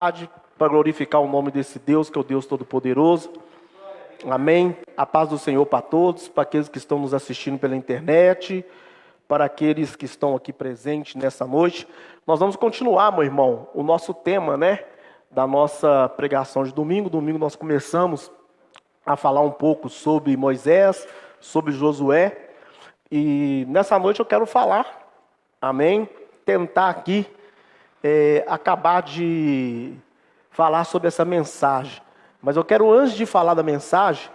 para glorificar o nome desse Deus, que é o Deus Todo-Poderoso. Amém. A paz do Senhor para todos, para aqueles que estão nos assistindo pela internet, para aqueles que estão aqui presentes nessa noite. Nós vamos continuar, meu irmão, o nosso tema, da nossa pregação de domingo. Domingo nós começamos a falar um pouco sobre Moisés, sobre Josué. E nessa noite eu quero falar, amém, tentar aqui acabar de falar sobre essa mensagem. Mas eu quero, antes de falar da mensagem,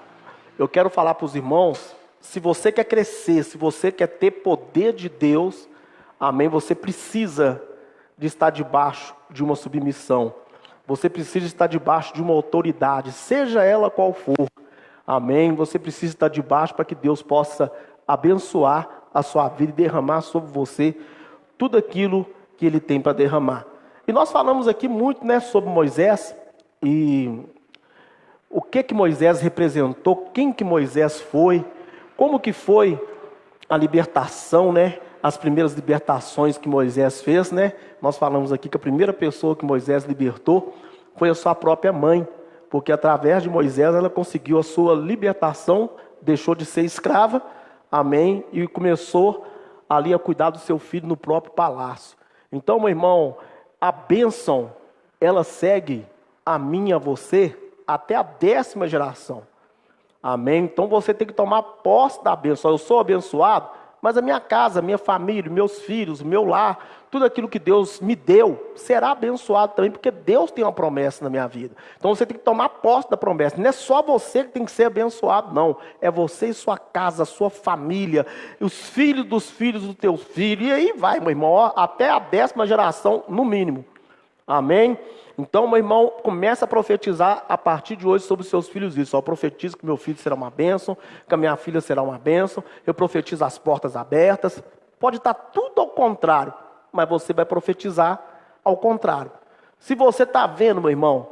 eu quero falar para os irmãos, se você quer crescer, se você quer ter poder de Deus, amém, você precisa de estar debaixo de uma submissão. Você precisa estar debaixo de uma autoridade, seja ela qual for. Amém? Você precisa estar debaixo para que Deus possa abençoar a sua vida e derramar sobre você tudo aquilo que Ele tem para derramar. E nós falamos aqui muito, sobre Moisés e o que Moisés representou, quem que Moisés foi, como que foi a libertação, as primeiras libertações que Moisés fez, Nós falamos aqui que a primeira pessoa que Moisés libertou foi a sua própria mãe, porque através de Moisés ela conseguiu a sua libertação, deixou de ser escrava, amém, e começou ali a cuidar do seu filho no próprio palácio. Então, meu irmão, a bênção, ela segue a mim e a você até a 10ª geração. Amém? Então você tem que tomar posse da bênção. Eu sou abençoado, mas a minha casa, a minha família, meus filhos, o meu lar, tudo aquilo que Deus me deu, será abençoado também, porque Deus tem uma promessa na minha vida. Então você tem que tomar posse da promessa. Não é só você que tem que ser abençoado, não. É você e sua casa, a sua família, os filhos dos filhos do teu filho. E aí vai, meu irmão, até a 10ª geração, no mínimo. Amém? Então, meu irmão, começa a profetizar a partir de hoje sobre os seus filhos isso. Eu profetizo que meu filho será uma bênção, que a minha filha será uma bênção. Eu profetizo as portas abertas. Pode estar tudo ao contrário, mas você vai profetizar ao contrário. Se você está vendo, meu irmão,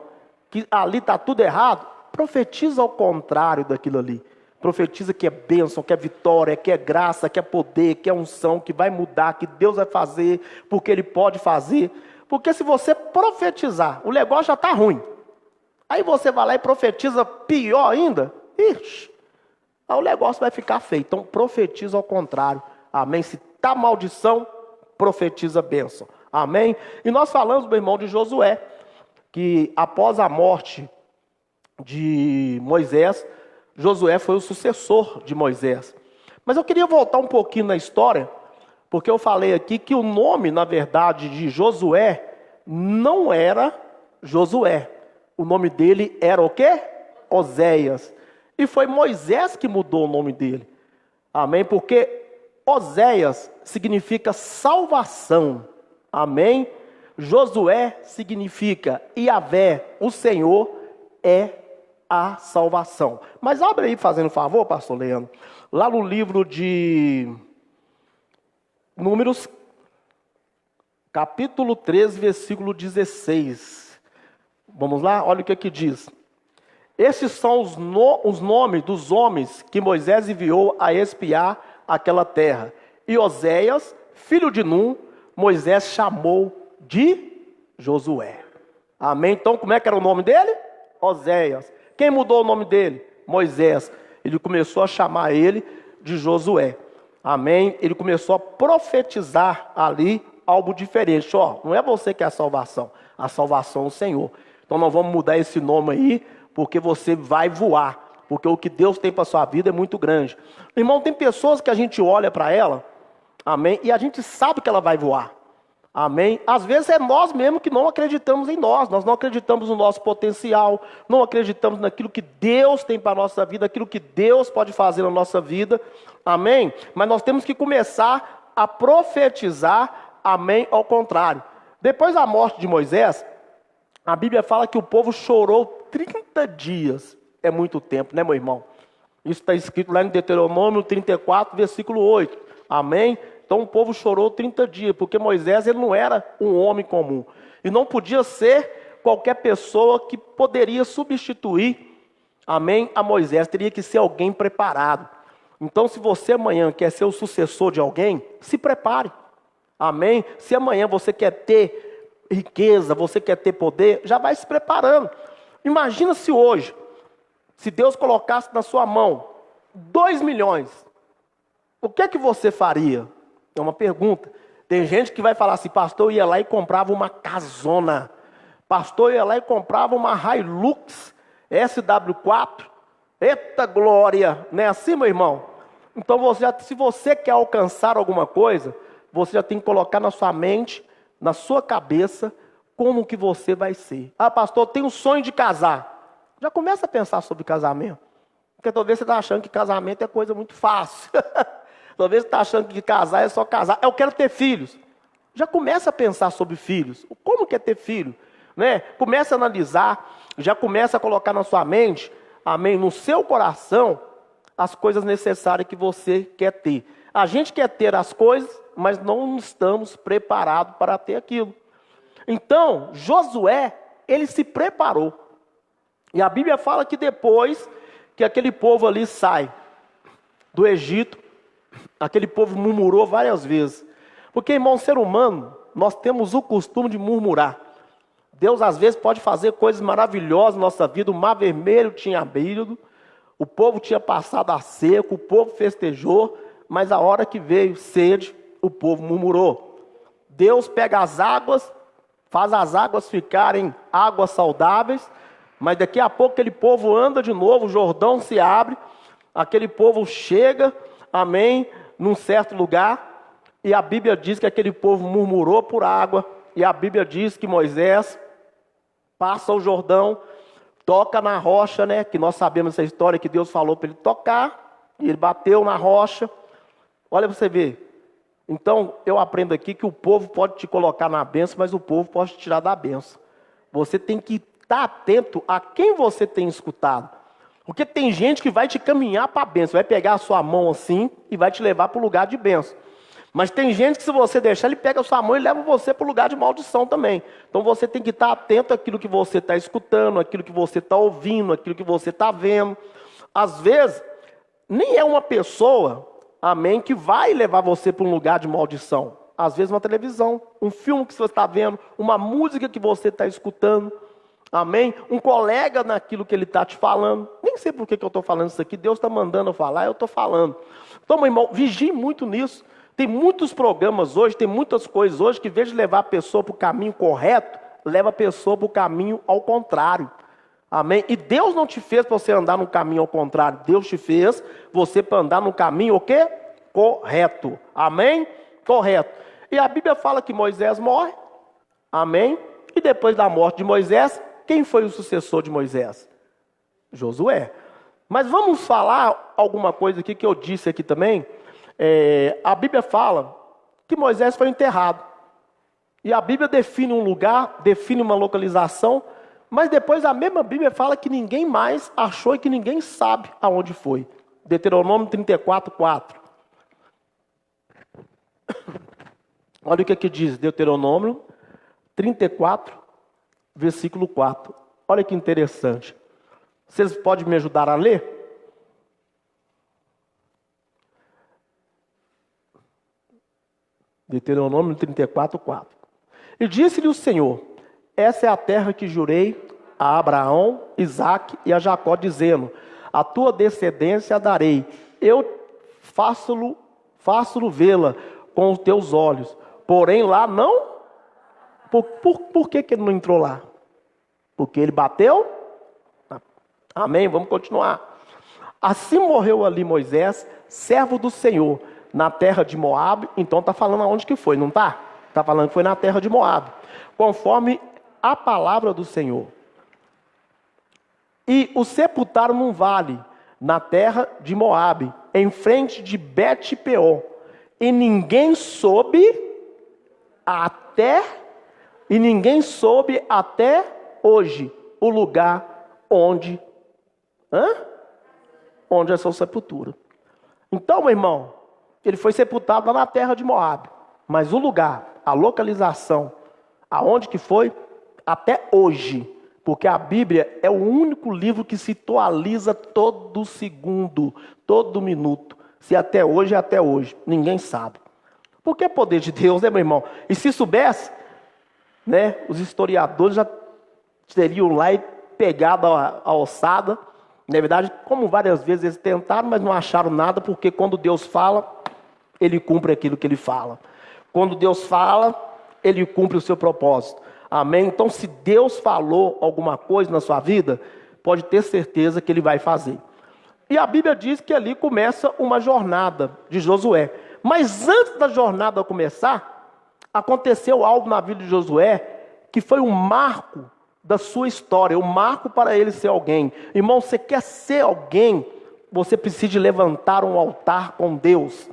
que ali está tudo errado, profetiza ao contrário daquilo ali. Profetiza que é bênção, que é vitória, que é graça, que é poder, que é unção, que vai mudar, que Deus vai fazer, porque Ele pode fazer. Porque se você profetizar, o negócio já está ruim. Aí você vai lá e profetiza pior ainda. Ixi, aí o negócio vai ficar feio. Então profetiza ao contrário. Amém? Se está maldição, profetiza bênção. Amém? E nós falamos, meu irmão, de Josué, que após a morte de Moisés, Josué foi o sucessor de Moisés. Mas eu queria voltar um pouquinho na história, porque eu falei aqui que o nome, na verdade, de Josué não era Josué. O nome dele era o quê? Oséias. E foi Moisés que mudou o nome dele. Amém? Porque Oséias significa salvação. Amém? Josué significa Yahvé, o Senhor é a salvação. Mas abre aí, fazendo um favor, pastor Leandro, lá no livro de Números, capítulo 13, versículo 16. Vamos lá? Olha o que diz. Esses são os nomes dos homens que Moisés enviou a espiar aquela terra. E Oséias, filho de Num, Moisés chamou de Josué. Amém? Então, como é que era o nome dele? Oséias. Quem mudou o nome dele? Moisés. Ele começou a chamar ele de Josué. Amém? Ele começou a profetizar ali algo diferente. Não é você que é a salvação é o Senhor. Então nós vamos mudar esse nome aí, porque você vai voar. Porque o que Deus tem para a sua vida é muito grande. Irmão, tem pessoas que a gente olha para ela, amém? E a gente sabe que ela vai voar. Amém? Às vezes é nós mesmos que não acreditamos em nós. Nós não acreditamos no nosso potencial, não acreditamos naquilo que Deus tem para a nossa vida, aquilo que Deus pode fazer na nossa vida. Amém? Mas nós temos que começar a profetizar, amém, ao contrário. Depois da morte de Moisés, a Bíblia fala que o povo chorou 30 dias. É muito tempo, meu irmão? Isso está escrito lá em Deuteronômio 34, versículo 8. Amém? Então o povo chorou 30 dias, porque Moisés ele não era um homem comum. E não podia ser qualquer pessoa que poderia substituir, amém, a Moisés. Teria que ser alguém preparado. Então se você amanhã quer ser o sucessor de alguém, se prepare. Amém? Se amanhã você quer ter riqueza, você quer ter poder, já vai se preparando. Imagina se hoje, se Deus colocasse na sua mão 2 milhões, o que é que você faria? É uma pergunta. Tem gente que vai falar assim, pastor, eu ia lá e comprava uma casona. Pastor, eu ia lá e comprava uma Hilux SW4. Eita glória! Não é assim, meu irmão? Então, se você quer alcançar alguma coisa, você já tem que colocar na sua mente, na sua cabeça, como que você vai ser. Ah, pastor, eu tenho um sonho de casar. Já começa a pensar sobre casamento. Porque talvez você está achando que casamento é coisa muito fácil. Talvez você está achando que casar é só casar. Eu quero ter filhos. Já começa a pensar sobre filhos. Como que é ter filho? Né? Começa a analisar, já começa a colocar na sua mente, amém, no seu coração, as coisas necessárias que você quer ter. A gente quer ter as coisas, mas não estamos preparados para ter aquilo. Então, Josué, ele se preparou. E a Bíblia fala que depois que aquele povo ali sai do Egito, aquele povo murmurou várias vezes. Porque, irmão, ser humano, nós temos o costume de murmurar. Deus, às vezes, pode fazer coisas maravilhosas na nossa vida. O mar vermelho tinha abrido, o povo tinha passado a seco, o povo festejou, mas a hora que veio sede, o povo murmurou. Deus pega as águas, faz as águas ficarem águas saudáveis, mas daqui a pouco aquele povo anda de novo, o Jordão se abre, aquele povo chega, amém, num certo lugar, e a Bíblia diz que aquele povo murmurou por água, e a Bíblia diz que Moisés passa o Jordão, toca na rocha, né? Que nós sabemos essa história que Deus falou para ele tocar, e ele bateu na rocha. Olha para você ver. Então, eu aprendo aqui que o povo pode te colocar na bênção, mas o povo pode te tirar da bênção. Você tem que estar atento a quem você tem escutado. Porque tem gente que vai te caminhar para a bênção, vai pegar a sua mão assim e vai te levar para o lugar de bênção. Mas tem gente que se você deixar, ele pega a sua mão e leva você para o lugar de maldição também. Então você tem que estar atento àquilo que você está escutando, àquilo que você está ouvindo, àquilo que você está vendo. Às vezes, nem é uma pessoa, amém, que vai levar você para um lugar de maldição. Às vezes uma televisão, um filme que você está vendo, uma música que você está escutando. Amém? Um colega naquilo que ele está te falando. Nem sei por que eu estou falando isso aqui. Deus está mandando eu falar, eu estou falando. Então, meu irmão, vigie muito nisso. Tem muitos programas hoje, tem muitas coisas hoje que, em vez de levar a pessoa para o caminho correto, leva a pessoa para o caminho ao contrário. Amém? E Deus não te fez para você andar no caminho ao contrário. Deus te fez você para andar no caminho o quê? Correto. Amém? Correto. E a Bíblia fala que Moisés morre. Amém? E depois da morte de Moisés, quem foi o sucessor de Moisés? Josué. Mas vamos falar alguma coisa aqui que eu disse aqui também. A Bíblia fala que Moisés foi enterrado. E a Bíblia define um lugar, define uma localização, mas depois a mesma Bíblia fala que ninguém mais achou e que ninguém sabe aonde foi. Deuteronômio 34:4. Olha o que diz Deuteronômio 34, versículo 4. Olha que interessante. Vocês podem me ajudar a ler? Deuteronômio 34:4. E disse-lhe o Senhor: essa é a terra que jurei a Abraão, Isaque e a Jacó, dizendo: a tua descendência a darei. Eu faço-lo vê-la com os teus olhos. Porém lá não. Por que ele não entrou lá? Porque ele bateu? Amém, vamos continuar. Assim morreu ali Moisés, servo do Senhor, na terra de Moabe. Então está falando aonde que foi, não está? Está falando que foi na terra de Moabe, conforme a palavra do Senhor. E o sepultaram num vale, na terra de Moabe, em frente de Bet-peor. E ninguém soube até hoje o lugar onde é sua sepultura. Então, meu irmão, ele foi sepultado lá na terra de Moabe. Mas o lugar, a localização, aonde que foi, até hoje. Porque a Bíblia é o único livro que se atualiza todo segundo, todo minuto. Se até hoje é até hoje. Ninguém sabe. Porque é poder de Deus, né, meu irmão? E se soubesse, né? Os historiadores já teriam lá e pegado a ossada. Na verdade, como várias vezes eles tentaram, mas não acharam nada, porque quando Deus fala, Ele cumpre aquilo que Ele fala. Quando Deus fala, Ele cumpre o seu propósito. Amém? Então, se Deus falou alguma coisa na sua vida, pode ter certeza que Ele vai fazer. E a Bíblia diz que ali começa uma jornada de Josué. Mas antes da jornada começar, aconteceu algo na vida de Josué que foi um marco da sua história, um marco para ele ser alguém. Irmão, você quer ser alguém, você precisa levantar um altar com Deus.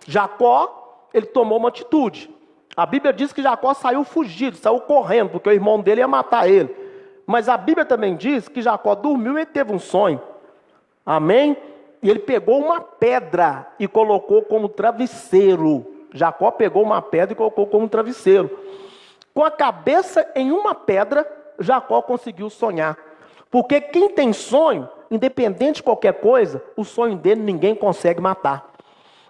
Jacó, ele tomou uma atitude. A Bíblia diz que Jacó saiu fugido, saiu correndo, porque o irmão dele ia matar ele. Mas a Bíblia também diz que Jacó dormiu e teve um sonho. Amém? E ele pegou uma pedra e colocou como travesseiro. Jacó pegou uma pedra e colocou como travesseiro. Com a cabeça em uma pedra, Jacó conseguiu sonhar. Porque quem tem sonho, independente de qualquer coisa, o sonho dele ninguém consegue matar.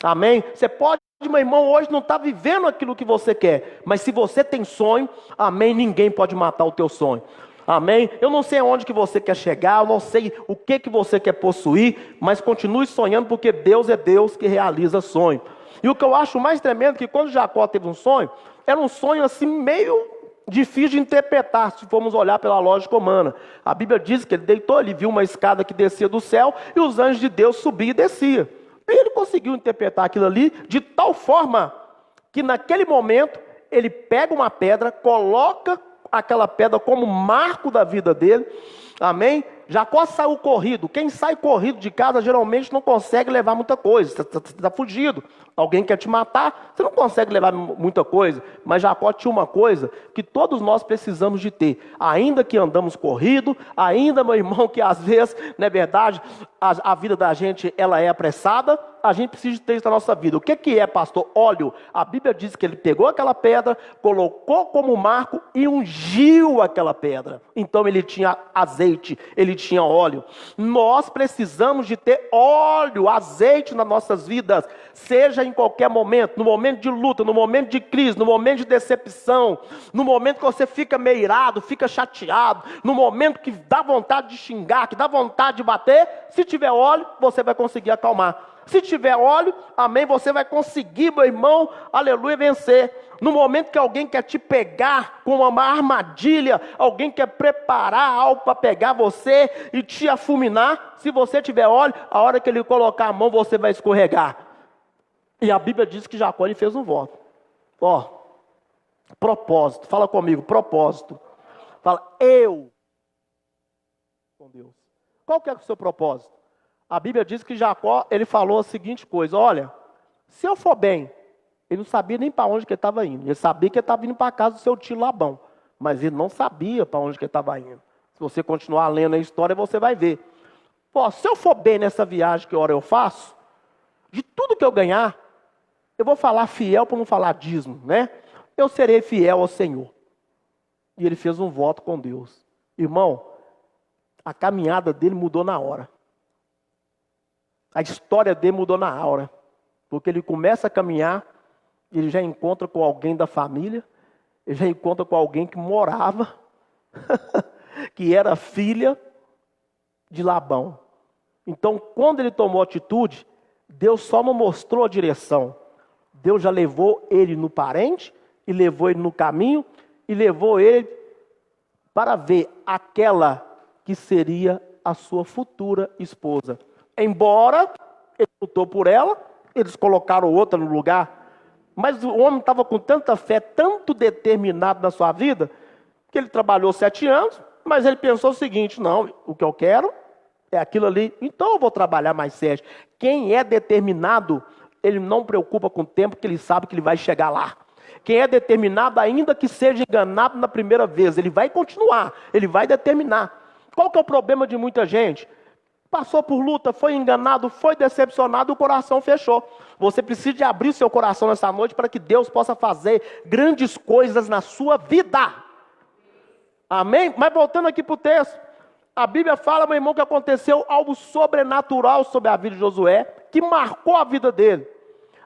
Amém? Você pode, meu irmão, hoje não está vivendo aquilo que você quer. Mas se você tem sonho, amém, ninguém pode matar o teu sonho. Amém? Eu não sei aonde que você quer chegar, eu não sei o que você quer possuir, mas continue sonhando, porque Deus é Deus que realiza sonho. E o que eu acho mais tremendo é que quando Jacó teve um sonho, era um sonho assim meio difícil de interpretar, se formos olhar pela lógica humana. A Bíblia diz que ele deitou, ele viu uma escada que descia do céu, e os anjos de Deus subiam e desciam. E ele conseguiu interpretar aquilo ali de tal forma, que naquele momento, ele pega uma pedra, coloca aquela pedra como marco da vida dele, amém? Jacó saiu corrido. Quem sai corrido de casa geralmente não consegue levar muita coisa. Você está fugido, alguém quer te matar, você não consegue levar muita coisa. Mas Jacó tinha uma coisa que todos nós precisamos de ter. Ainda que andamos corrido, ainda, meu irmão, que às vezes, não é verdade, a vida da gente ela é apressada, a gente precisa ter isso na nossa vida. O que é, pastor? Óleo. A Bíblia diz que ele pegou aquela pedra, colocou como marco e ungiu aquela pedra. Então ele tinha azeite, ele tinha óleo. Nós precisamos de ter óleo, azeite nas nossas vidas, seja em qualquer momento, no momento de luta, no momento de crise, no momento de decepção, no momento que você fica meio irado, fica chateado, no momento que dá vontade de xingar, que dá vontade de bater, se tiver óleo, você vai conseguir acalmar. Se tiver óleo, amém, você vai conseguir, meu irmão, aleluia, vencer. No momento que alguém quer te pegar com uma armadilha, alguém quer preparar algo para pegar você e te afulminar, se você tiver óleo, a hora que ele colocar a mão, você vai escorregar. E a Bíblia diz que Jacó ele fez um voto. Ó, propósito, fala comigo, propósito. Fala, eu com Deus. Qual que é o seu propósito? A Bíblia diz que Jacó, ele falou a seguinte coisa, olha, se eu for bem, ele não sabia nem para onde que ele estava indo. Ele sabia que ele estava indo para a casa do seu tio Labão, mas ele não sabia para onde que ele estava indo. Se você continuar lendo a história, você vai ver. Pô, se eu for bem nessa viagem que hora eu faço, de tudo que eu ganhar, eu vou falar fiel para não falar dízimo, né? Eu serei fiel ao Senhor. E ele fez um voto com Deus. Irmão, a caminhada dele mudou na hora. A história dele mudou na hora. Porque ele começa a caminhar, ele já encontra com alguém da família, ele já encontra com alguém que morava, que era filha de Labão. Então, quando ele tomou atitude, Deus só não mostrou a direção. Deus já levou ele no parente, e levou ele no caminho, e levou ele para ver aquela que seria a sua futura esposa. Embora ele lutou por ela, eles colocaram outra no lugar, mas o homem estava com tanta fé, tanto determinado na sua vida, que ele trabalhou 7 anos, mas ele pensou o seguinte, não, o que eu quero é aquilo ali, então eu vou trabalhar mais 7. Quem é determinado, ele não preocupa com o tempo, porque ele sabe que ele vai chegar lá. Quem é determinado, ainda que seja enganado na primeira vez, ele vai continuar, ele vai determinar. Qual que é o problema de muita gente? Passou por luta, foi enganado, foi decepcionado, o coração fechou. Você precisa de abrir seu coração nessa noite para que Deus possa fazer grandes coisas na sua vida. Amém? Mas voltando aqui para o texto, a Bíblia fala, meu irmão, que aconteceu algo sobrenatural sobre a vida de Josué, que marcou a vida dele.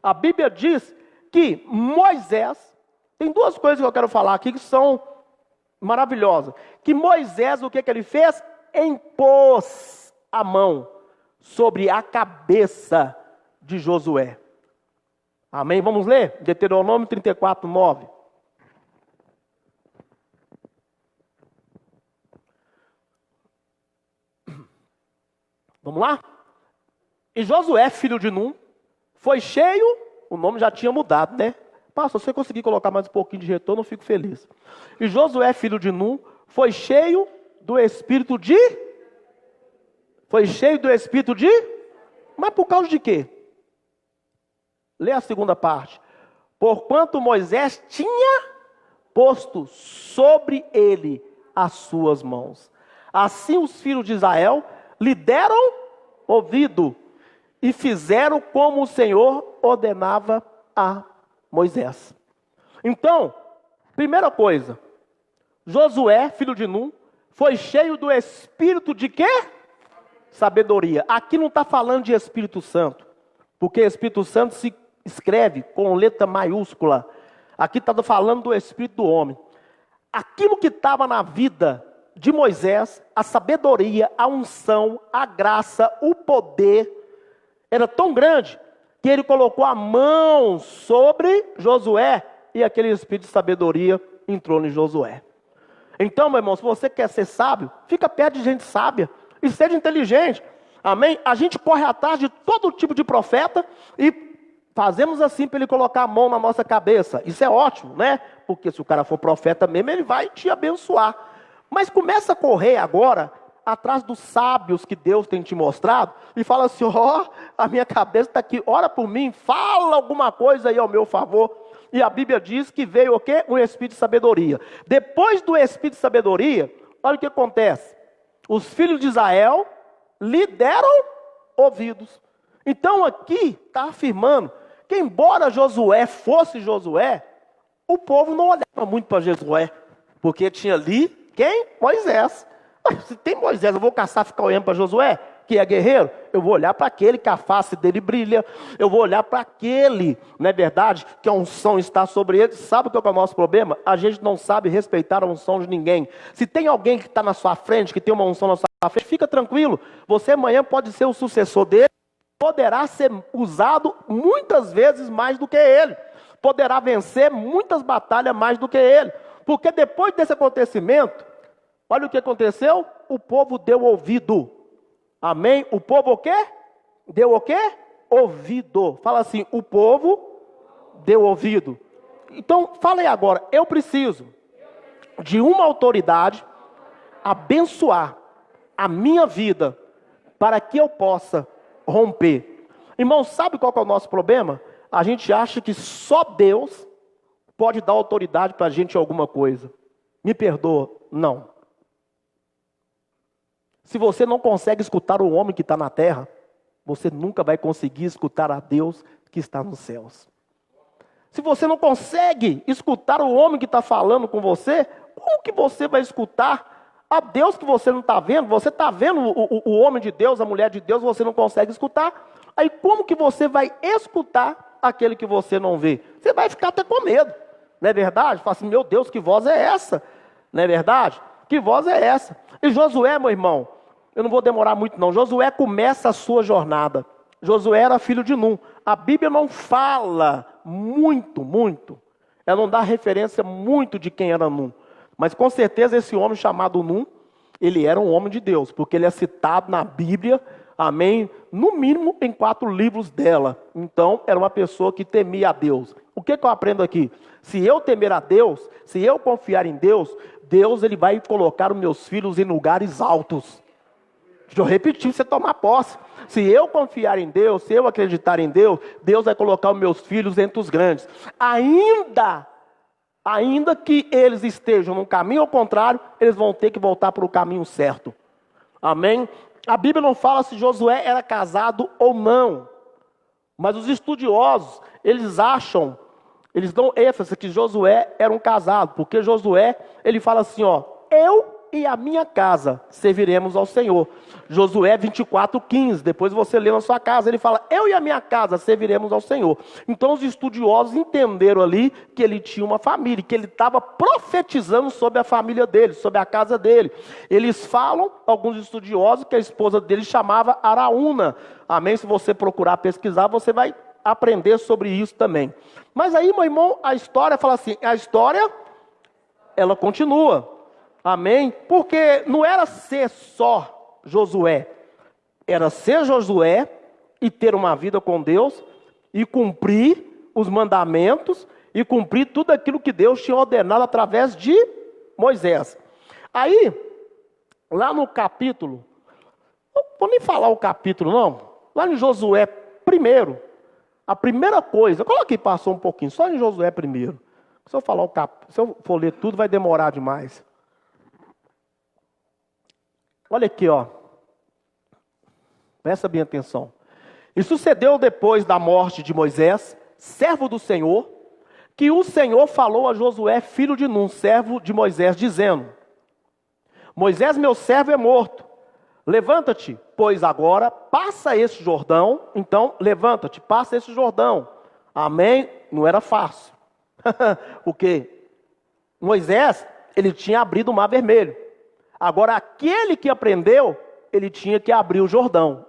A Bíblia diz que Moisés, tem 2 coisas que eu quero falar aqui que são maravilhosa. Que Moisés, o que ele fez? Impôs a mão sobre a cabeça de Josué. Amém? Vamos ler? Deuteronômio 34, 9. Vamos lá? E Josué, filho de Num, foi cheio, o nome já tinha mudado, né? Pastor, se você conseguir colocar mais um pouquinho de retorno, eu fico feliz. E Josué, filho de Num, foi cheio do espírito de... Foi cheio do espírito de... Mas por causa de quê? Lê a segunda parte. Porquanto Moisés tinha posto sobre ele as suas mãos. Assim os filhos de Israel lhe deram ouvido e fizeram como o Senhor ordenava a Moisés. Então, primeira coisa, Josué, filho de Num, foi cheio do espírito de quê? Sabedoria. Aqui não está falando de Espírito Santo, porque Espírito Santo se escreve com letra maiúscula. Aqui está falando do espírito do homem. Aquilo que estava na vida de Moisés, a sabedoria, a unção, a graça, o poder, era tão grande que ele colocou a mão sobre Josué e aquele espírito de sabedoria entrou em Josué. Então, meu irmão, se você quer ser sábio, fica perto de gente sábia e seja inteligente. Amém? A gente corre atrás de todo tipo de profeta e fazemos assim para ele colocar a mão na nossa cabeça. Isso é ótimo, né? Porque se o cara for profeta mesmo, ele vai te abençoar. Mas começa a correr agora atrás dos sábios que Deus tem te mostrado e fala assim, ó, a minha cabeça está aqui, ora por mim, fala alguma coisa aí ao meu favor. E a Bíblia diz que veio o quê? Um espírito de sabedoria. Depois do espírito de sabedoria, olha o que acontece. Os filhos de Israel lhe deram ouvidos. Então aqui está afirmando que embora Josué fosse Josué, o povo não olhava muito para Josué, porque tinha ali quem? Moisés. Se tem Moisés, eu vou caçar, ficar olhando para Josué, que é guerreiro? Eu vou olhar para aquele que a face dele brilha, eu vou olhar para aquele, não é verdade, que a unção está sobre ele. Sabe o que é o nosso problema? A gente não sabe respeitar a unção de ninguém. Se tem alguém que está na sua frente, que tem uma unção na sua frente, fica tranquilo, você amanhã pode ser o sucessor dele, poderá ser usado muitas vezes mais do que ele, poderá vencer muitas batalhas mais do que ele, porque depois desse acontecimento, olha o que aconteceu, o povo deu ouvido, amém? O povo o quê? Deu o quê? Ouvido. Fala assim, o povo deu ouvido. Então, fala aí agora, eu preciso de uma autoridade abençoar a minha vida para que eu possa romper. Irmão, sabe qual que é o nosso problema? A gente acha que só Deus pode dar autoridade para a gente em alguma coisa. Me perdoa, não. Se você não consegue escutar o homem que está na terra, você nunca vai conseguir escutar a Deus que está nos céus. Se você não consegue escutar o homem que está falando com você, como que você vai escutar a Deus que você não está vendo? Você está vendo o homem de Deus, a mulher de Deus, você não consegue escutar. Aí como que você vai escutar aquele que você não vê? Você vai ficar até com medo, não é verdade? Fala assim, meu Deus, que voz é essa? Não é verdade? Que voz é essa? E Josué, meu irmão, eu não vou demorar muito não. Josué começa a sua jornada. Josué era filho de Num. A Bíblia não fala muito. Ela não dá referência muito de quem era Num. Mas com certeza esse homem chamado Num, ele era um homem de Deus, porque ele é citado na Bíblia, amém, no mínimo em 4 livros dela. Então, era uma pessoa que temia a Deus. O que eu aprendo aqui? Se eu temer a Deus, se eu confiar em Deus, Deus ele vai colocar os meus filhos em lugares altos. Deixa eu repetir, você tomar posse. Se eu confiar em Deus, se eu acreditar em Deus, Deus vai colocar os meus filhos entre os grandes. Ainda que eles estejam no caminho ao contrário, eles vão ter que voltar para o caminho certo. Amém? A Bíblia não fala se Josué era casado ou não. Mas os estudiosos, eles dão ênfase que Josué era um casado. Porque Josué, ele fala assim, ó, eu e a minha casa serviremos ao Senhor. Josué 24:15, depois você lê na sua casa, ele fala, eu e a minha casa serviremos ao Senhor. Então os estudiosos entenderam ali que ele tinha uma família, que ele estava profetizando sobre a família dele, sobre a casa dele. Eles falam, alguns estudiosos, que a esposa dele chamava Araúna. Amém? Se você procurar pesquisar, você vai aprender sobre isso também. Mas aí, meu irmão, a história fala assim, a história, ela continua. Amém? Porque não era ser só Josué, era ser Josué e ter uma vida com Deus e cumprir os mandamentos e cumprir tudo aquilo que Deus tinha ordenado através de Moisés. Aí, lá no capítulo, não vou nem falar o capítulo não, lá em Josué primeiro, a primeira coisa, coloquei, passou um pouquinho, só em Josué primeiro. Se eu falar se eu for ler tudo, vai demorar demais. Olha aqui, ó. Presta bem atenção. E sucedeu depois da morte de Moisés, servo do Senhor, que o Senhor falou a Josué, filho de Nun, servo de Moisés, dizendo: Moisés, meu servo, é morto. Levanta-te, pois agora passa esse Jordão. Então, levanta-te, passa esse Jordão. Amém? Não era fácil. Porque Moisés, ele tinha abrido o Mar Vermelho. Agora, aquele que aprendeu, ele tinha que abrir o Jordão.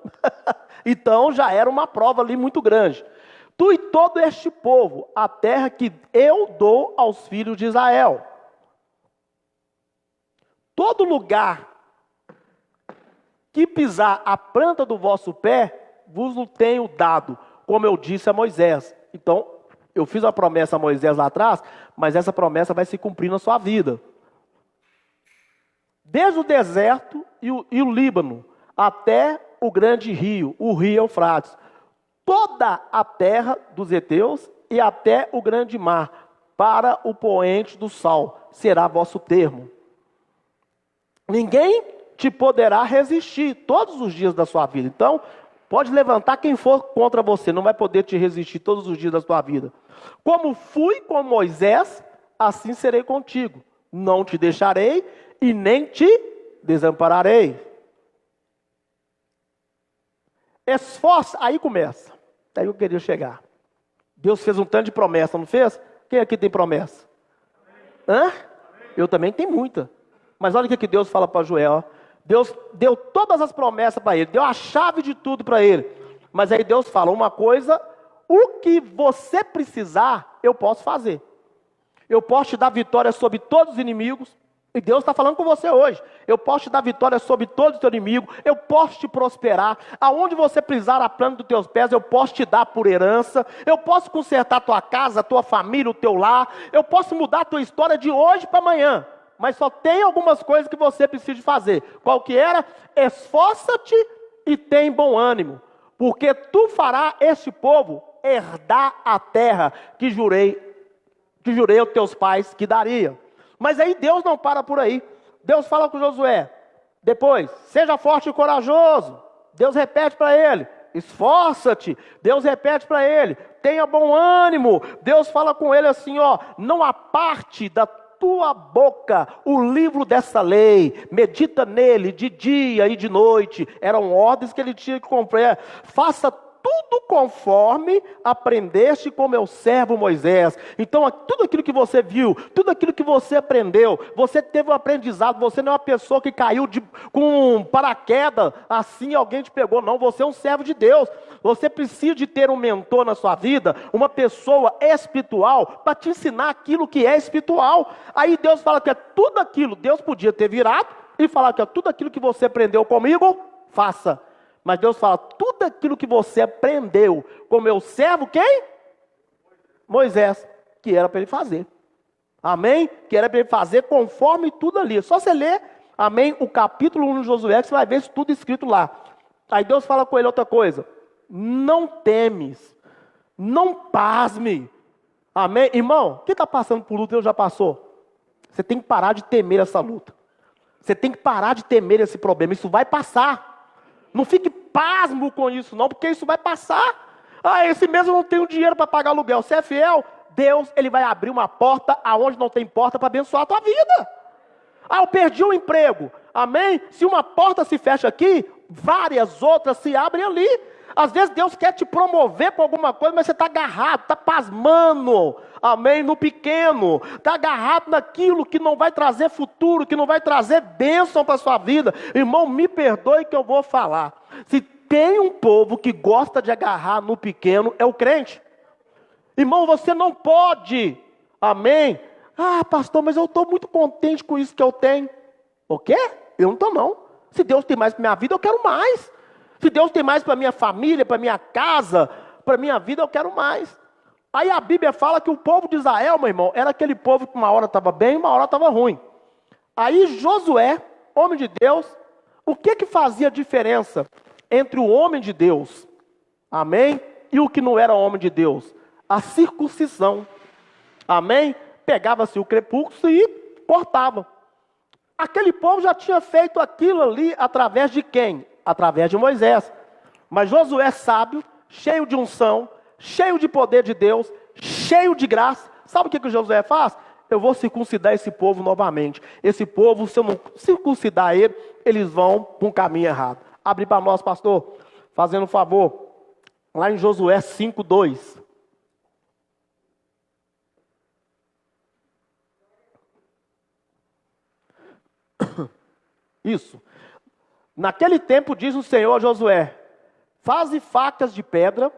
Então, já era uma prova ali muito grande. Tu e todo este povo, a terra que eu dou aos filhos de Israel. Todo lugar que pisar a planta do vosso pé, vos o tenho dado, como eu disse a Moisés. Então, eu fiz a promessa a Moisés lá atrás, mas essa promessa vai se cumprir na sua vida. Desde o deserto e o Líbano, até o grande rio, o rio Eufrates, toda a terra dos heteus e até o grande mar, para o poente do sal, será vosso termo. Ninguém te poderá resistir todos os dias da sua vida. Então, pode levantar quem for contra você, não vai poder te resistir todos os dias da sua vida. Como fui com Moisés, assim serei contigo. Não te deixarei e nem te desampararei. Esforça, aí começa. Daí eu queria chegar. Deus fez um tanto de promessa, não fez? Quem aqui tem promessa? Hã? Eu também tenho muita. Mas olha o que Deus fala para Joel. Deus deu todas as promessas para ele, deu a chave de tudo para ele. Mas aí Deus fala uma coisa, o que você precisar, eu posso fazer. Eu posso te dar vitória sobre todos os inimigos. E Deus está falando com você hoje. Eu posso te dar vitória sobre todos os teus inimigos. Eu posso te prosperar. Aonde você pisar a planta dos teus pés, eu posso te dar por herança. Eu posso consertar a tua casa, a tua família, o teu lar. Eu posso mudar a tua história de hoje para amanhã. Mas só tem algumas coisas que você precisa fazer. Qual que era? Esforça-te e tem bom ânimo. Porque tu farás este povo herdar a terra que jurei aos teus pais que daria. Mas aí Deus não para por aí. Deus fala com Josué. Depois, seja forte e corajoso. Deus repete para ele. Esforça-te. Deus repete para ele. Tenha bom ânimo. Deus fala com ele assim, ó. Não aparte da tua boca o livro dessa lei. Medita nele de dia e de noite. Eram ordens que ele tinha que cumprir. Faça tudo conforme aprendeste com meu servo Moisés. Então, tudo aquilo que você viu, tudo aquilo que você aprendeu, você teve um aprendizado, você não é uma pessoa que caiu com um paraquedas, assim alguém te pegou, não, você é um servo de Deus. Você precisa de ter um mentor na sua vida, uma pessoa espiritual, para te ensinar aquilo que é espiritual. Aí Deus fala que é tudo aquilo, Deus podia ter virado e falar que é tudo aquilo que você aprendeu comigo, faça. Mas Deus fala, tudo aquilo que você aprendeu com meu servo, quem? Moisés, que era para ele fazer. Amém? Que era para ele fazer conforme tudo ali. Só você ler, amém, o capítulo 1 de Josué, que você vai ver isso tudo escrito lá. Aí Deus fala com ele outra coisa. Não temes, não pasme. Amém? Irmão, quem está passando por luta, Deus já passou. Você tem que parar de temer essa luta. Você tem que parar de temer esse problema. Isso vai passar. Não fique pasmo com isso não, porque isso vai passar. Ah, esse mês eu não tenho dinheiro para pagar aluguel. Você é fiel? Deus, ele vai abrir uma porta aonde não tem porta para abençoar a tua vida. Ah, eu perdi o emprego. Amém? Se uma porta se fecha aqui, várias outras se abrem ali. Às vezes Deus quer te promover para alguma coisa, mas você está agarrado, está pasmando, amém, no pequeno, está agarrado naquilo que não vai trazer futuro, que não vai trazer bênção para a sua vida. Irmão, me perdoe que eu vou falar. Se tem um povo que gosta de agarrar no pequeno, é o crente. Irmão, você não pode, amém? Ah, pastor, mas eu estou muito contente com isso que eu tenho. O quê? Eu não estou não. Se Deus tem mais para minha vida, eu quero mais. Se Deus tem mais para minha família, para minha casa, para minha vida, eu quero mais. Aí a Bíblia fala que o povo de Israel, meu irmão, era aquele povo que uma hora estava bem, uma hora estava ruim. Aí Josué, homem de Deus, o que fazia diferença entre o homem de Deus, amém, e o que não era homem de Deus? A circuncisão, amém? Pegava-se o crepúsculo e cortava. Aquele povo já tinha feito aquilo ali através de quem? Através de Moisés. Mas Josué sábio, cheio de unção, cheio de poder de Deus, cheio de graça. Sabe o que Josué faz? Eu vou circuncidar esse povo novamente. Esse povo, se eu não circuncidar ele, eles vão para um caminho errado. Abre para nós, pastor, fazendo um favor. Lá em Josué 5:2. Isso. Naquele tempo diz o Senhor a Josué: faze facas de pedra